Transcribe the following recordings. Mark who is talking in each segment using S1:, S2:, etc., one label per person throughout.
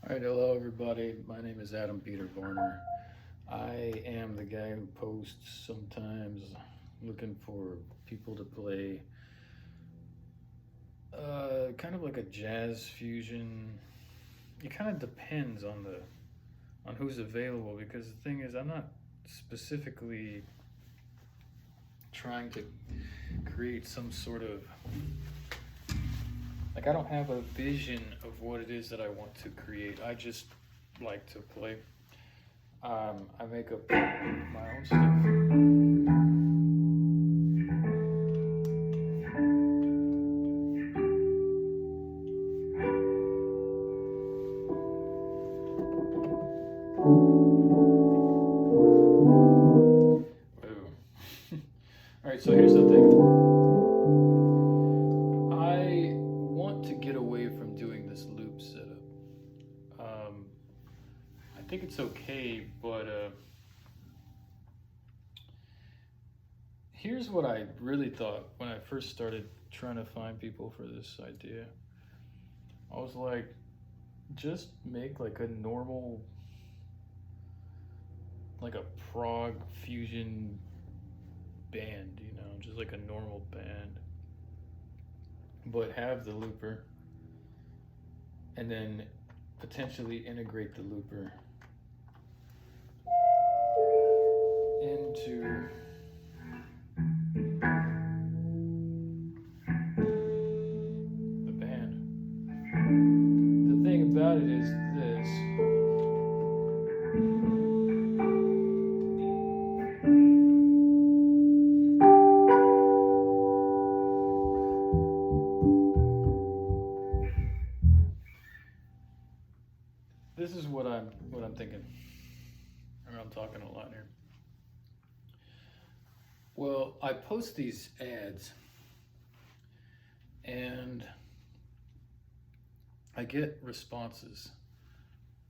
S1: All right, hello everybody. My name is Adam Peter Varner. I am the guy who posts sometimes looking for people to play kind of like a jazz fusion. It kind of depends on who's available because the thing is I'm not specifically trying to create some sort of I don't have a vision of what it is that I want to create. I just like to play. I make up my own stuff. All right, so here's the thing. I want to get away from doing this loop setup. I think it's okay, but here's what I really thought when I first started trying to find people for this idea. I was like, just make like a normal, like a prog fusion band, just like a normal band, but have the looper and then potentially integrate the looper into the band. The thing about it is this. This is what I'm thinking. I'm talking a lot here. Well, I post these ads and I get responses,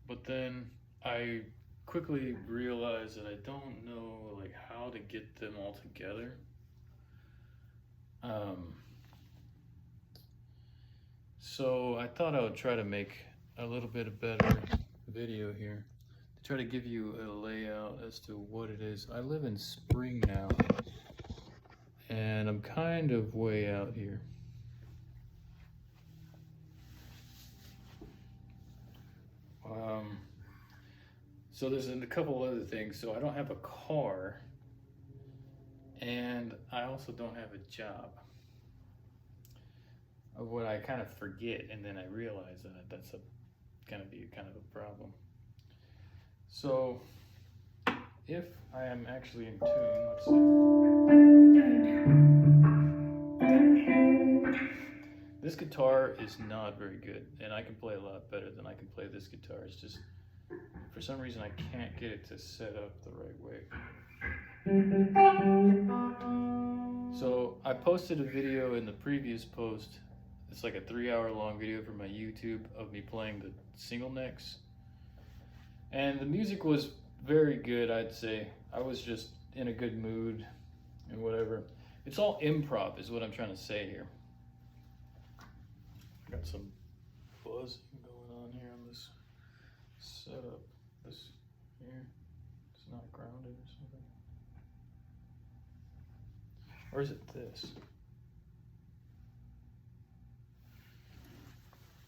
S1: but then I quickly realize that I don't know like how to get them all together. So I thought I would try to make a little bit of better video here to try to give you a layout as to what it is. I live in Spring now, and I'm kind of way out here. So there's a couple other things. So I don't have a car, and I also don't have a job. What I kind of forget, and then I realize that that's gonna be kind of a problem. So if I am actually in tune, let's see. This guitar is not very good, and I can play a lot better than I can play this guitar. It's just, for some reason, I can't get it to set up the right way. So I posted a video in the previous post. It's like a 3-hour long video from my YouTube of me playing the single necks. And the music was very good, I'd say. I was just in a good mood and whatever. It's all improv is what I'm trying to say here. I got some buzzing going on here on this setup. This here, it's not grounded or something. Or is it this?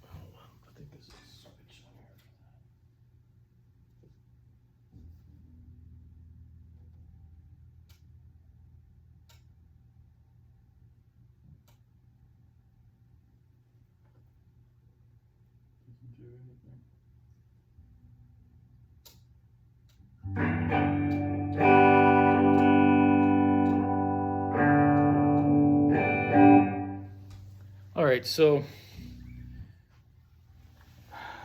S1: Hold on, I think this is a switch on here for that. Doesn't do anything. All right, so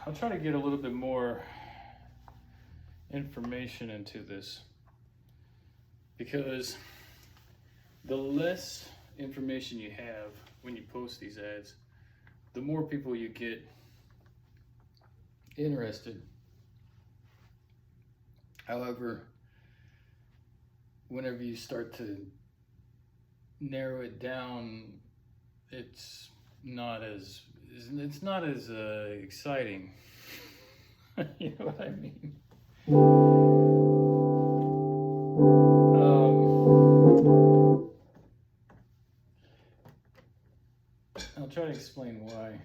S1: I'll try to get a little bit more information into this because the less information you have when you post these ads, the more people you get interested. However, whenever you start to narrow it down, it's not as exciting. You know what I mean? I'll try to explain why.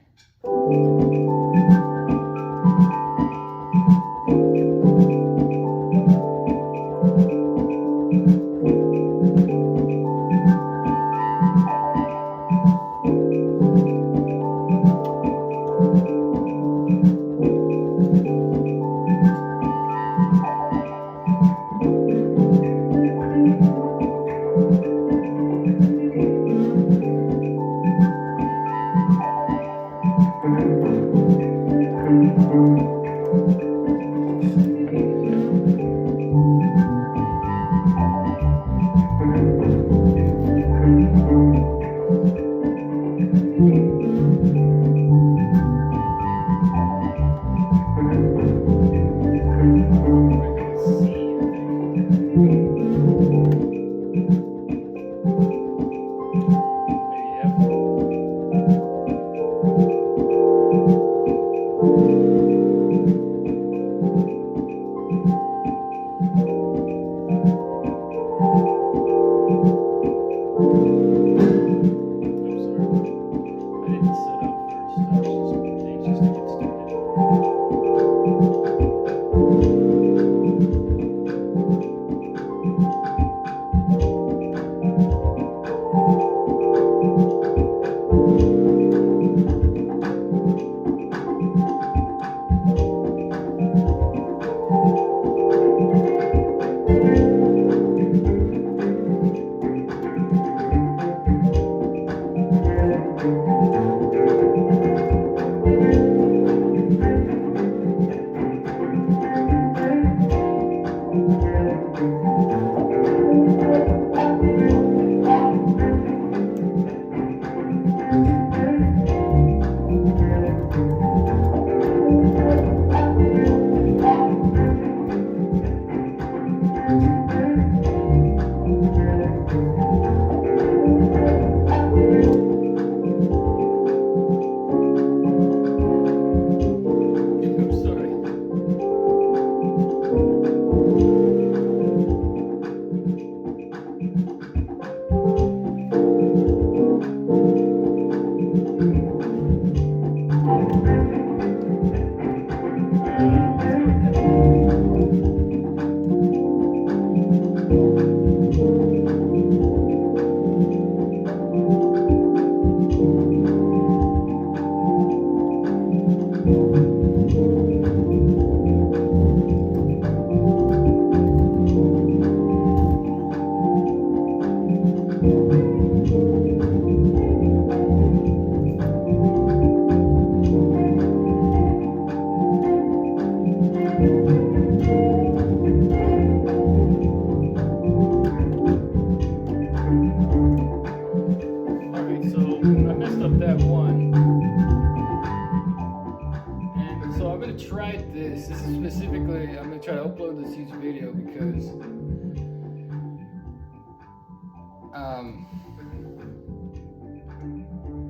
S1: Specifically, I'm going to try to upload this huge video because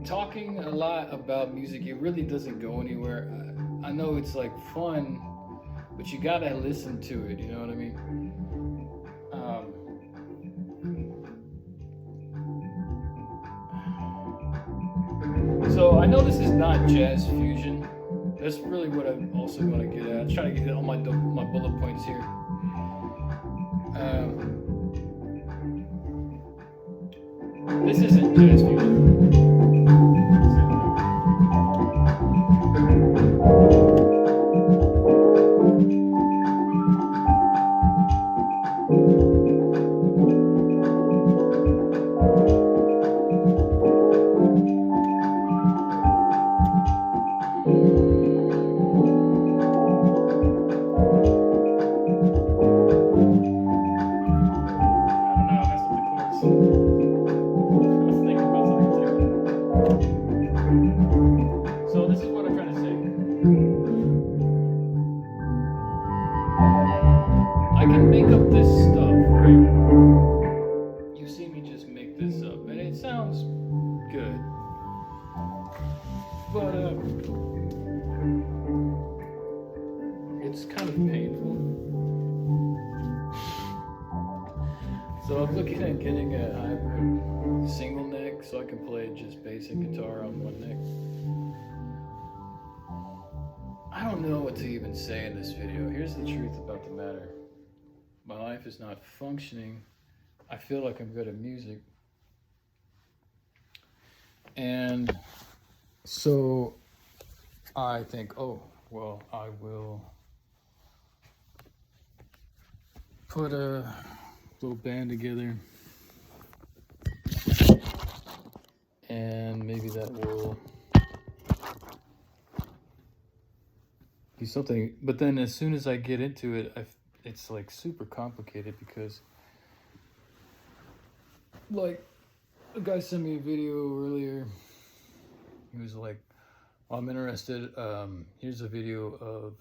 S1: talking a lot about music, it really doesn't go anywhere. I know it's like fun, but you gotta listen to it, you know what I mean? So I know this is not jazz fusion. That's really what I also want to get at. I'm trying to get all my bullet points here. This isn't jazz fusion. it's kind of painful. So I'm looking at getting a hybrid single neck so I can play just basic guitar on one neck. I don't know what to even say in this video. Here's the truth about the matter. My life is not functioning. I feel like I'm good at music. And so I think, oh, well, I will put a little band together and maybe that will be something. But then as soon as I get into it, it's like super complicated because like a guy sent me a video earlier. He was like, well, I'm interested. Here's a video of,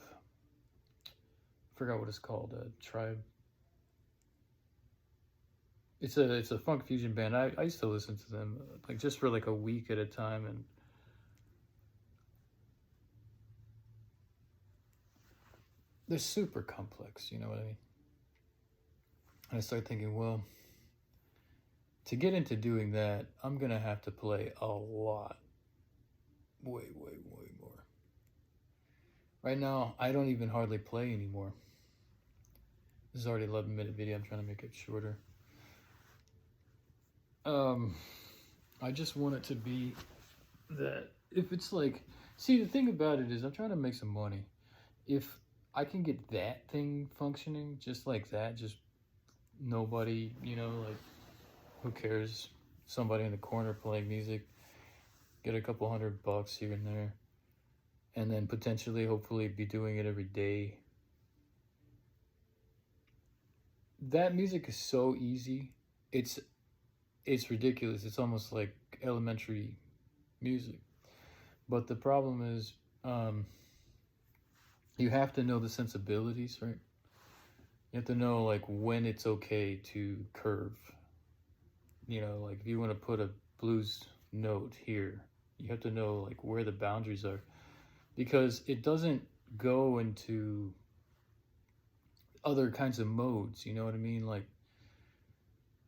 S1: I forgot what it's called, Tribe. It's a funk fusion band. I used to listen to them like just for like a week at a time, and they're super complex, you know what I mean? And I started thinking, well, to get into doing that, I'm gonna have to play a lot. Way more. Right now, I don't even hardly play anymore. This is already 11-minute video. I'm trying to make it shorter. I just want it to be that if it's like, see, the thing about it is I'm trying to make some money. If I can get that thing functioning just like that, just nobody, you know, like, who cares? Somebody in the corner playing music, get a couple $100 here and there, and then potentially, hopefully, be doing it every day. That music is so easy. It's ridiculous. It's almost like elementary music. But the problem is, you have to know the sensibilities, right? You have to know like when it's okay to curve. You know, like if you want to put a blues note here, you have to know like where the boundaries are, because it doesn't go into other kinds of modes, you know what I mean? Like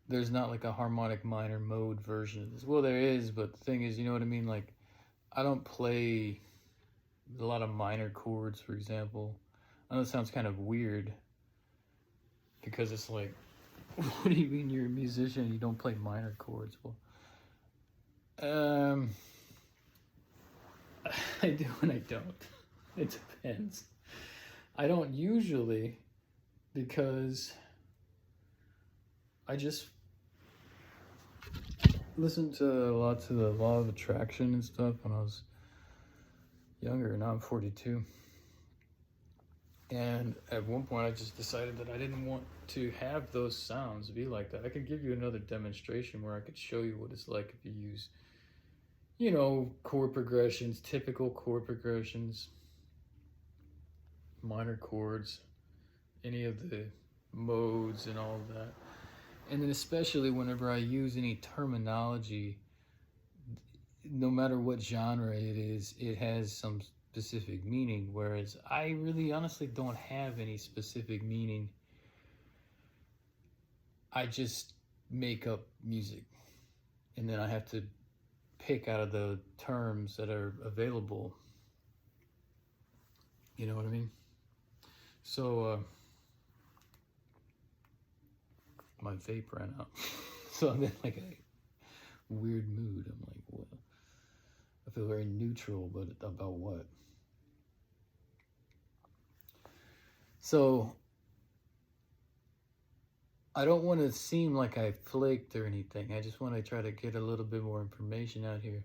S1: there's not like a harmonic minor mode version of this. Well, there is, but the thing is, you know what I mean? Like I don't play a lot of minor chords, for example. I know it sounds kind of weird because it's like, what do you mean you're a musician and you don't play minor chords? Well, I do and I don't. It depends. I don't usually, because I just listened to a lot to the Law of Attraction and stuff when I was younger. Now I'm 42. And at one point I just decided that I didn't want to have those sounds be like that. I could give you another demonstration where I could show you what it's like if you use, you know, chord progressions, typical chord progressions, minor chords, any of the modes and all of that. And then especially whenever I use any terminology, no matter what genre it is, it has some specific meaning, whereas I really honestly don't have any specific meaning. I just make up music, and then I have to pick out of the terms that are available. You know what I mean? So my vape ran out. So I'm in like a weird mood. I'm like, what? I feel very neutral, but about what? So I don't want to seem like I flaked or anything. I just want to try to get a little bit more information out here.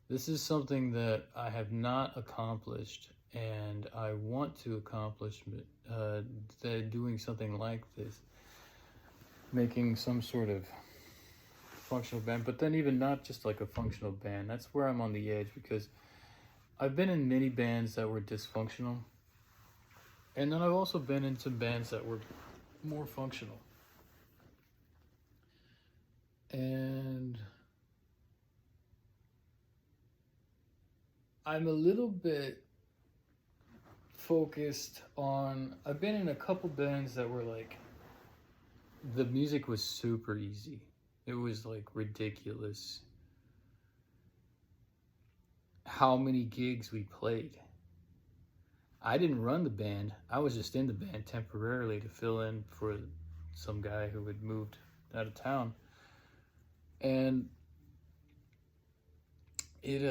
S1: This is something that I have not accomplished, and I want to accomplish doing something like this, making some sort of functional band, but then even not just like a functional band. That's where I'm on the edge, because I've been in many bands that were dysfunctional, and then I've also been in some bands that were more functional. And I'm a little bit focused on, I've been in a couple bands that were like, the music was super easy. It was like ridiculous how many gigs we played. I didn't run the band. I was just in the band temporarily to fill in for some guy who had moved out of town. And it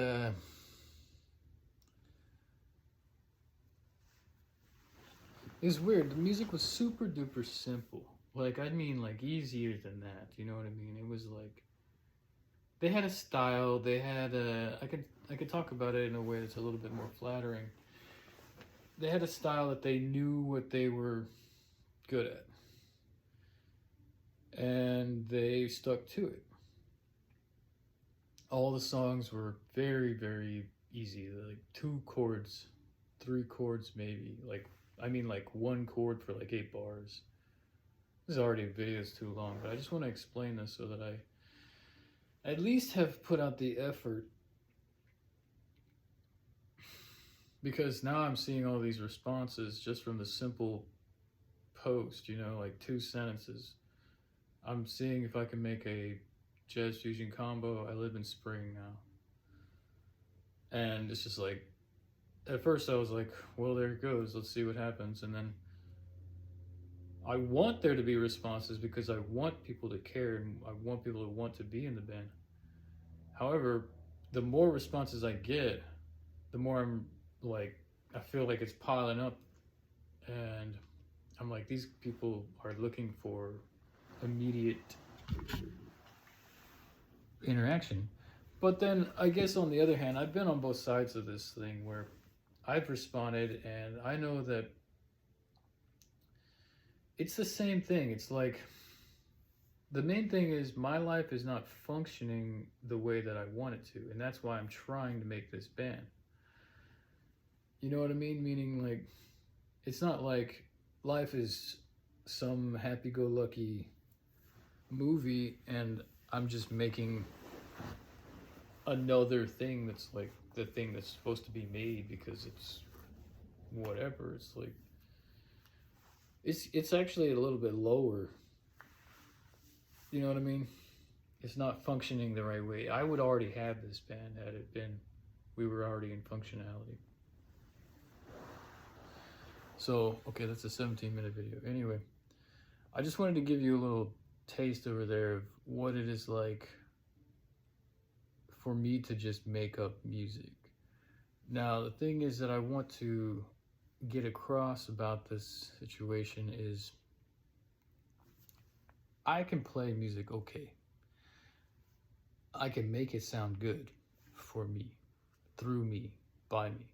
S1: was weird. The music was super duper simple. Like, I mean, like, easier than that. You know what I mean? It was like, they had a style. They had a, I could talk about it in a way that's a little bit more flattering. They had a style that they knew what they were good at. And they stuck to it. All the songs were very, very easy. Like 2 chords, 3 chords maybe. Like, I mean, like 1 chord for like 8 bars. This is already a video that's too long, but I just want to explain this so that I at least have put out the effort. Because now I'm seeing all these responses just from the simple post, you know, like 2 sentences. I'm seeing if I can make a jazz fusion combo. I live in spring now. And it's just like, at first I was like, well, there it goes. Let's see what happens. And then I want there to be responses because I want people to care and I want people to want to be in the band. However, the more responses I get, the more I'm like, I feel like it's piling up. And I'm like, these people are looking for immediate interaction. But then I guess on the other hand, I've been on both sides of this thing where I've responded and I know that it's the same thing. It's like, the main thing is my life is not functioning the way that I want it to. And that's why I'm trying to make this band. You know what I mean? Meaning, like, it's not like life is some happy-go-lucky movie and I'm just making another thing that's like the thing that's supposed to be made because it's whatever. It's like, it's actually a little bit lower. You know what I mean? It's not functioning the right way. I would already have this band had it been, we were already in functionality. So, okay, that's a 17-minute video. Anyway, I just wanted to give you a little taste over there of what it is like for me to just make up music. Now, the thing is that I want to get across about this situation is I can play music okay. I can make it sound good for me, through me, by me.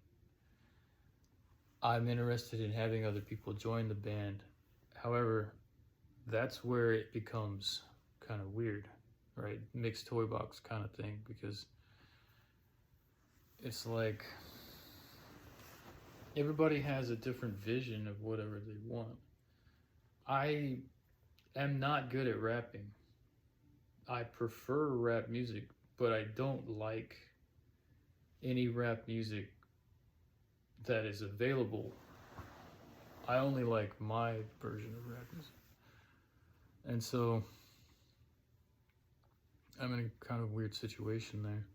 S1: I'm interested in having other people join the band. However, that's where it becomes kind of weird, right? Mixed toy box kind of thing, because it's like everybody has a different vision of whatever they want. I am not good at rapping. I prefer rap music, but I don't like any rap music that is available. I only like my version of rap music. And so I'm in a kind of weird situation there.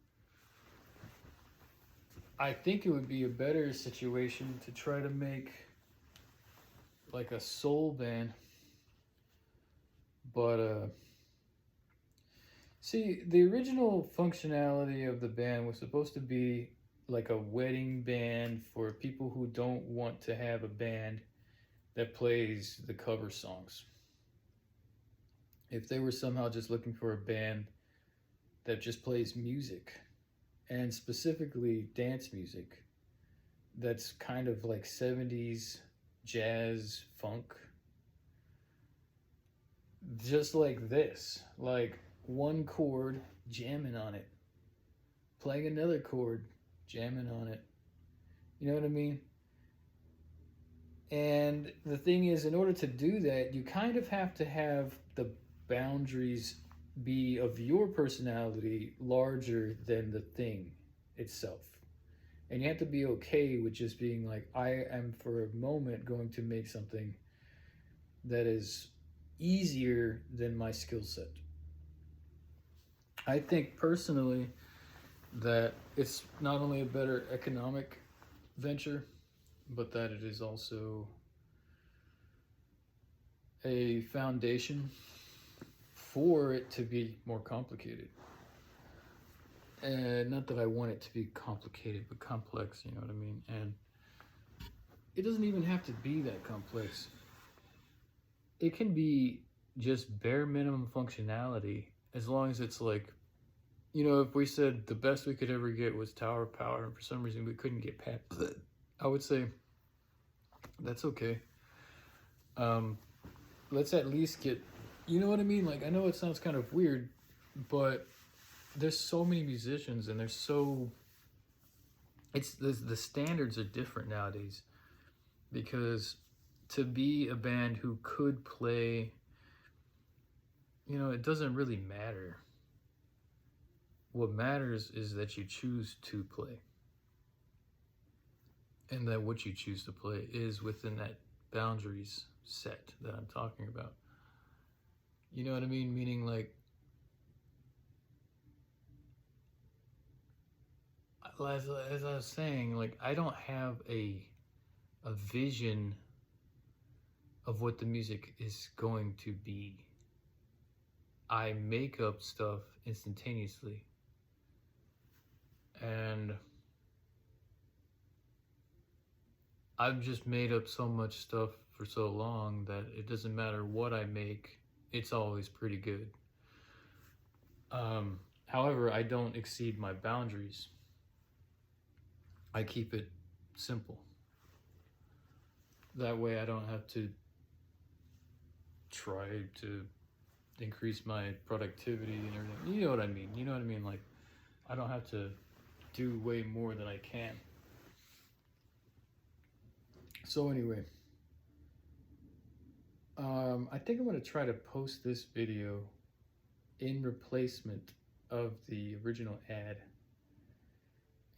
S1: I think it would be a better situation to try to make like a soul band. But see, the original functionality of the band was supposed to be like a wedding band for people who don't want to have a band that plays the cover songs. If they were somehow just looking for a band that just plays music, and specifically dance music, that's kind of like 70s jazz funk, just like this, like 1 chord, jamming on it, playing another chord, jamming on it. You know what I mean? And the thing is, in order to do that, you kind of have to have the boundaries be of your personality larger than the thing itself. And you have to be okay with just being like, I am for a moment going to make something that is easier than my skill set. I think personally that it's not only a better economic venture, but that it is also a foundation for it to be more complicated. And not that I want it to be complicated, but complex, you know what I mean? And it doesn't even have to be that complex. It can be just bare minimum functionality, as long as it's like, you know, if we said the best we could ever get was tower power, and for some reason we couldn't get past it, I would say that's okay. Let's at least get, you know what I mean? Like, I know it sounds kind of weird, but there's so many musicians, and there's so, it's the standards are different nowadays, because to be a band who could play, you know, it doesn't really matter. What matters is that you choose to play, and that what you choose to play is within that boundaries set that I'm talking about. You know what I mean? Meaning, like, as I was saying, like, I don't have a vision of what the music is going to be. I make up stuff instantaneously, and I've just made up so much stuff for so long that it doesn't matter what I make, it's always pretty good. However, I don't exceed my boundaries. I keep it simple. That way I don't have to try to increase my productivity and everything. You know what I mean? You know what I mean? Like, I don't have to do way more than I can. So anyway, I think I'm going to try to post this video in replacement of the original ad.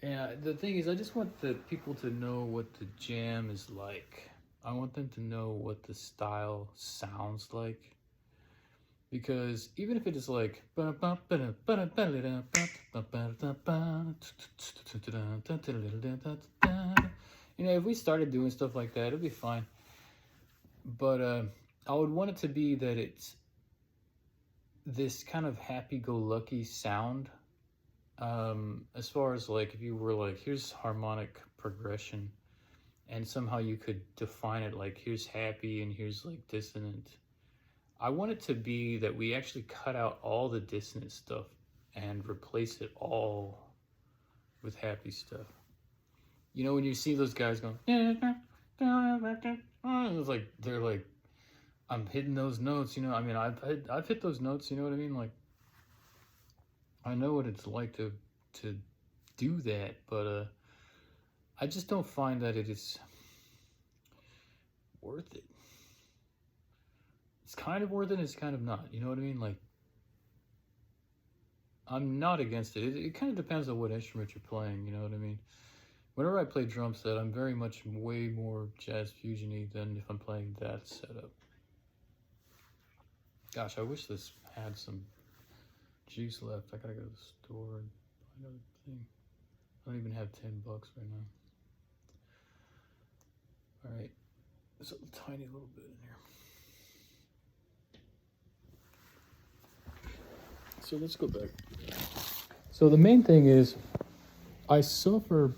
S1: And the thing is, I just want the people to know what the jam is like. I want them to know what the style sounds like. Because even if it is like, you know, if we started doing stuff like that, it'd be fine. But I would want it to be that it's this kind of happy-go-lucky sound. As far as like, if you were like, here's harmonic progression, and somehow you could define it like, here's happy and here's like dissonant. I want it to be that we actually cut out all the dissonant stuff and replace it all with happy stuff. You know, when you see those guys going, it's like, they're like, I'm hitting those notes, you know. I mean, I've hit those notes, you know what I mean? Like, I know what it's like to do that, but I just don't find that it is worth it. It's kind of worth it, it's kind of not, you know what I mean? Like, I'm not against it. It kind of depends on what instrument you're playing, you know what I mean? Whenever I play drum set, I'm very much way more jazz fusion-y than if I'm playing that setup. Gosh, I wish this had some juice left. I gotta go to the store and buy another thing. I don't even have $10 right now. All right, there's a tiny little bit in here. So let's go back. So the main thing is, I suffer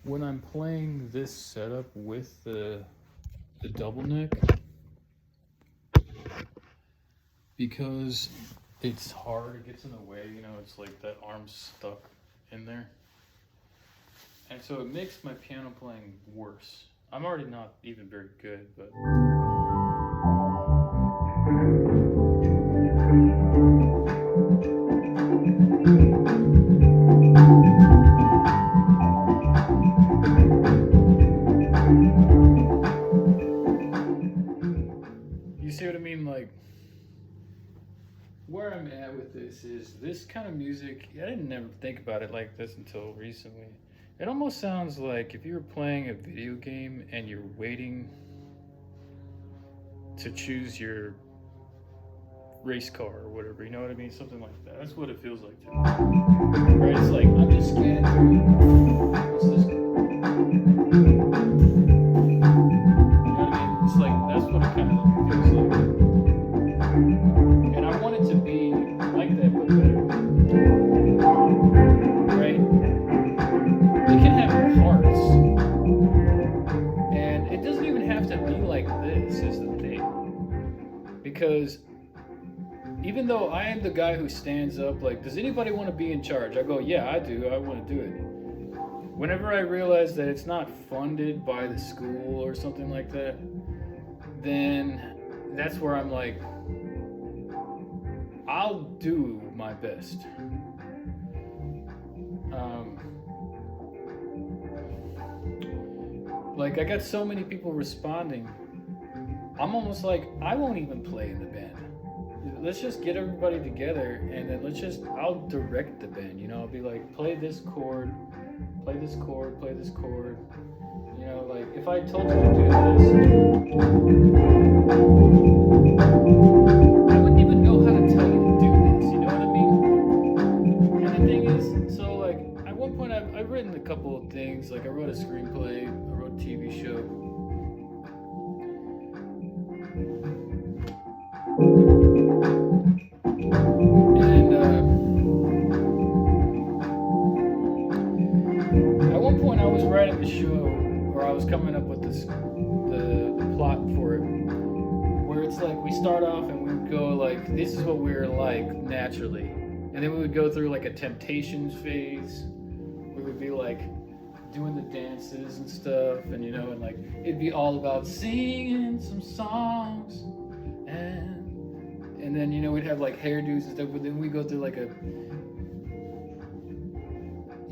S1: when I'm playing this setup with the double neck, because it's hard, it gets in the way, you know, it's like that arm's stuck in there. And so it makes my piano playing worse. I'm already not even very good, but... You see what I mean? Like, where I'm at with this is, this kind of music, I didn't never think about it like this until recently. It almost sounds like if you were playing a video game and you're waiting to choose your race car or whatever, you know what I mean? Something like that. That's what it feels like to me. Right? It's like I'm just scanning through. What's this? You know what I mean? It's like that's what it kind of feels like. And I want it to be like that, but better. Right? It can have parts. And it doesn't even have to be like this, is the thing. Because even though I am the guy who stands up, like, does anybody want to be in charge? I go, yeah, I do. I want to do it. Whenever I realize that it's not funded by the school or something like that, then that's where I'm like, I'll do my best. Like, I got so many people responding. I'm almost like, I won't even play in the band. Let's just get everybody together and then I'll direct the band, you know, I'll be like, play this chord, play this chord, play this chord. You know, like, if I told you to do this, I wouldn't even know how to tell you to do this, you know what I mean? And the thing is, so like, at one point I've written a couple of things, like I wrote a screenplay, I wrote a TV show. And at one point I was writing the show, or I was coming up with the plot for it, where it's like we start off and we would go like, this is what we're like naturally, and then we would go through like a Temptations phase. We would be like doing the dances and stuff, and you know, and like it'd be all about singing some songs, and then, you know, we'd have like hairdos and stuff, but then we go through like a,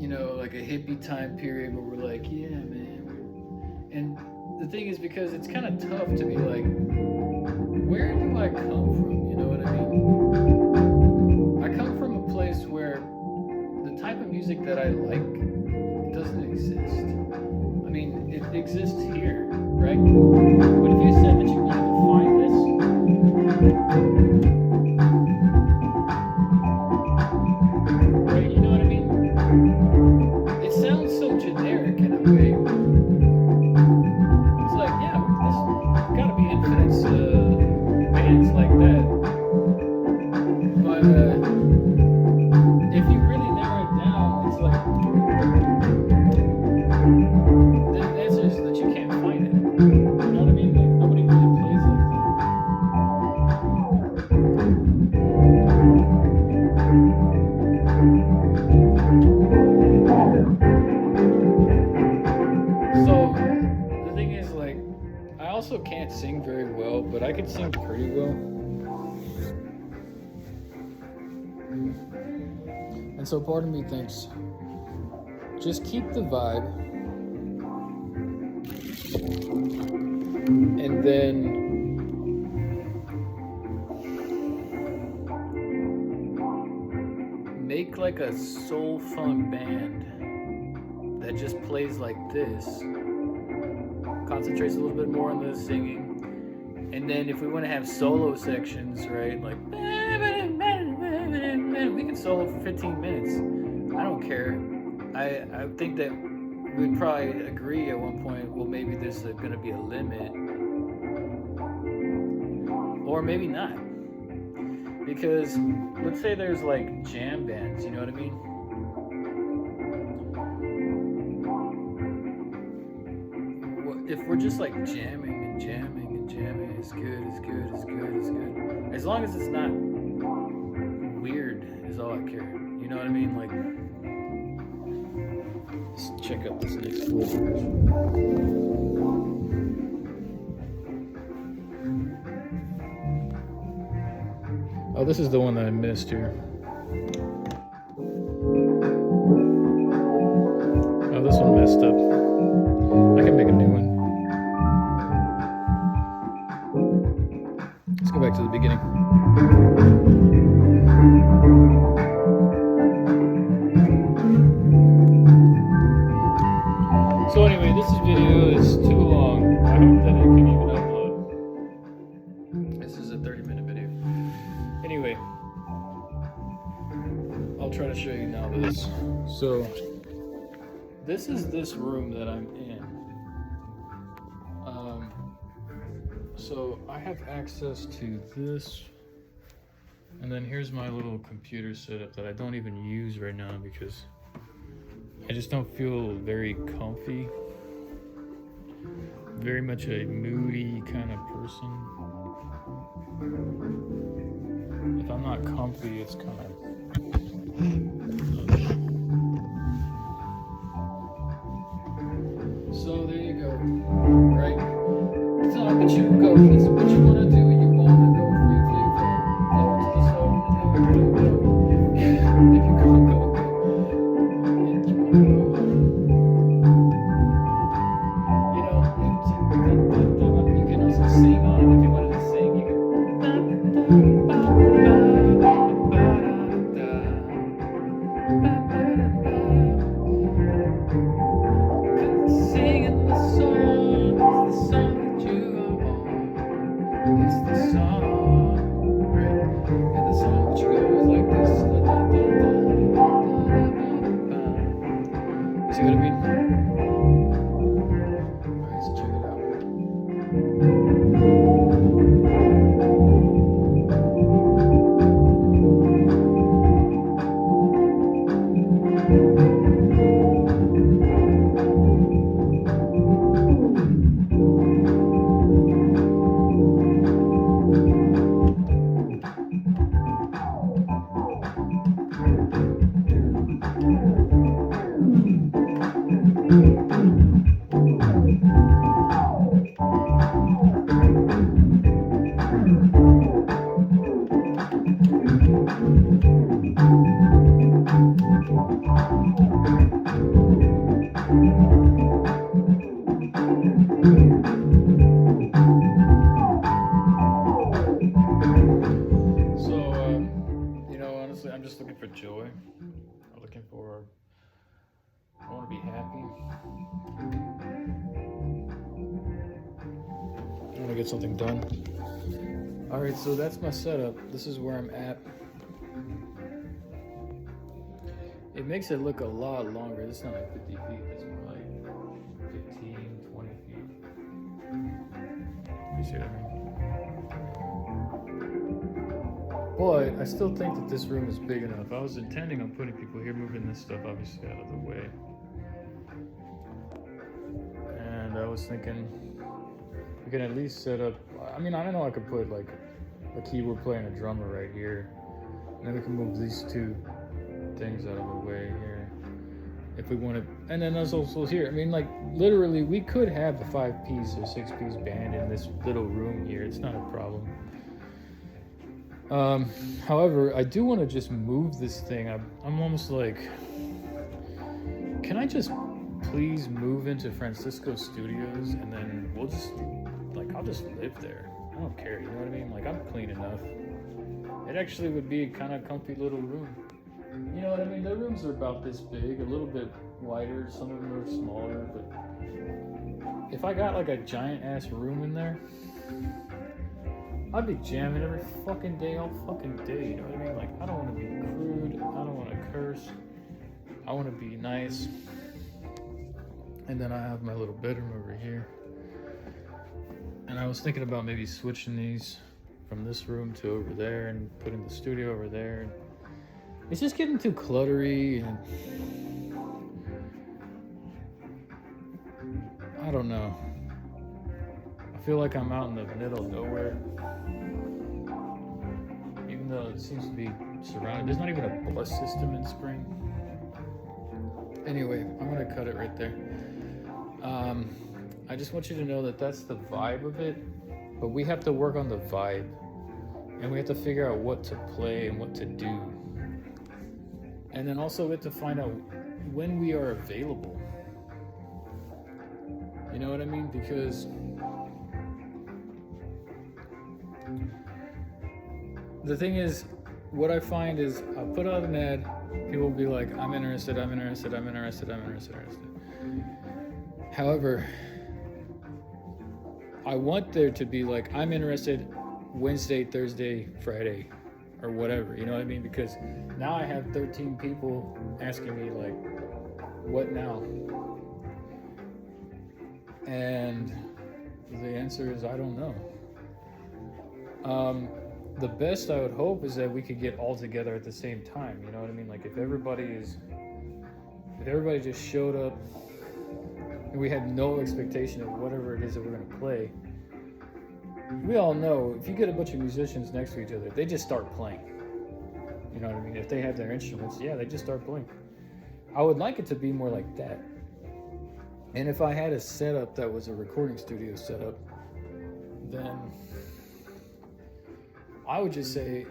S1: you know, like a hippie time period where we're like, yeah, man. And the thing is, because it's kind of tough to be like, where do I come from? You know what I mean? I come from a place where the type of music that I like doesn't exist. I mean, it exists here, right? But if you said that you wanted to find this, right, you know what I mean? It sounds so generic in a way. It's like, yeah, there's gotta be infinite bands like that. But if you really narrow it down, it's like, the answer is that you can't find it. You know what I mean? Like, nobody really plays like that. So the thing is, like, I also can't sing very well, but I can sing pretty well. And so part of me thinks, just keep the vibe, and then make like a soul funk band that just plays like this, concentrates a little bit more on the singing, and then if we want to have solo sections, right, like we can solo for 15 minutes. I don't care. I think that we'd probably agree at one point, well, maybe there's going to be a limit, or maybe not. Because let's say there's like jam bands, you know what I mean? If we're just like jamming and jamming and jamming, it's good, it's good, it's good, it's good. As long as it's not weird is all I care. You know what I mean? Like, let's check out this next full version. Oh, this is the one that I missed here. Oh, this one messed up. I can make a new one. Let's go back to the beginning. this. So this is this room that I'm in. So I have access to this, and then here's my little computer setup that I don't even use right now because I just don't feel very comfy. Very much a moody kind of person. If I'm not comfy, it's kind of... So there you go, right? It's not what you go, it's what you want to do. You want to go free, free, flow to the soul. If you go, go, go. If you want to go. You know, you can also sing on it if you wanted to sing. You can singing the song, it's the song that you are on. It's the song, right? And the song that you go is like this. See what I mean? Alright, so check it out. I'm just looking for joy. I'm looking for, I want to be happy. I want to get something done. All right, so that's my setup. This is where I'm at. It makes it look a lot longer. It's not like 50 feet. It's more like 15, 20 feet. You see what I mean? But I still think that this room is big enough. I was intending on putting people here, moving this stuff obviously out of the way. And I was thinking we can at least set up, I mean, I don't know, I could put like a keyboard player and a drummer right here. And then we can move these two things out of the way here if we want to. And then there's also here, I mean, like literally we could have a 5-piece or 6-piece band in this little room here. It's not a problem. However, I do want to just move this thing. I'm almost like, can I just please move into Francisco Studios and then we'll just, like, I'll just live there. I don't care, you know what I mean? Like, I'm clean enough. It actually would be a kind of comfy little room. You know what I mean? The rooms are about this big, a little bit wider. Some of them are smaller, but if I got like a giant ass room in there, I'd be jamming every fucking day, all fucking day, you know what I mean? Like, I don't want to be crude, I don't want to curse, I want to be nice. And then I have my little bedroom over here. And I was thinking about maybe switching these from this room to over there and putting the studio over there. It's just getting too cluttery and I don't know. I feel like I'm out in the middle of nowhere. Even though it seems to be surrounded. There's not even a bus system in Spring. Anyway, I'm gonna cut it right there. I just want you to know that that's the vibe of it, but we have to work on the vibe. And we have to figure out what to play and what to do. And then also we have to find out when we are available. You know what I mean? Because the thing is, what I find is I'll put out an ad, people will be like, I'm interested, I'm interested, I'm interested, I'm interested, I'm interested. However, I want there to be like, I'm interested Wednesday, Thursday, Friday, or whatever, you know what I mean? Because now I have 13 people asking me like, what now? And the answer is, I don't know. The best I would hope is that we could get all together at the same time, you know what I mean? Like if everybody just showed up and we had no expectation of whatever it is that we're gonna play, we all know if you get a bunch of musicians next to each other, they just start playing. You know what I mean? If they have their instruments, yeah, they just start playing. I would like it to be more like that. And if I had a setup that was a recording studio setup, then I would just say,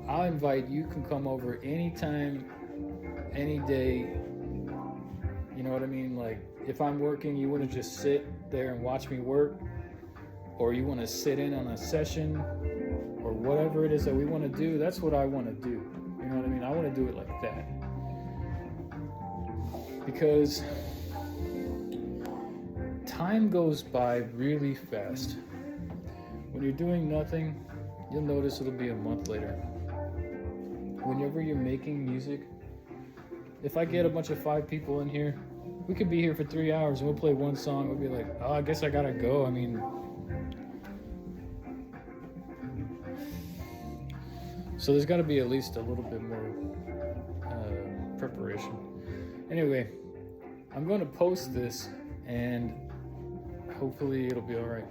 S1: I'll invite you, can come over anytime, any day. You know what I mean? Like if I'm working, you want to just sit there and watch me work, or you want to sit in on a session, or whatever it is that we want to do, that's what I want to do. You know what I mean? I want to do it like that. Because time goes by really fast. When you're doing nothing, you'll notice it'll be a month later. Whenever you're making music, if I get a bunch of 5 people in here, we could be here for 3 hours and we'll play one song. We'll be like, oh, I guess I gotta go. I mean, so there's gotta be at least a little bit more preparation. Anyway, I'm going to post this and hopefully it'll be all right.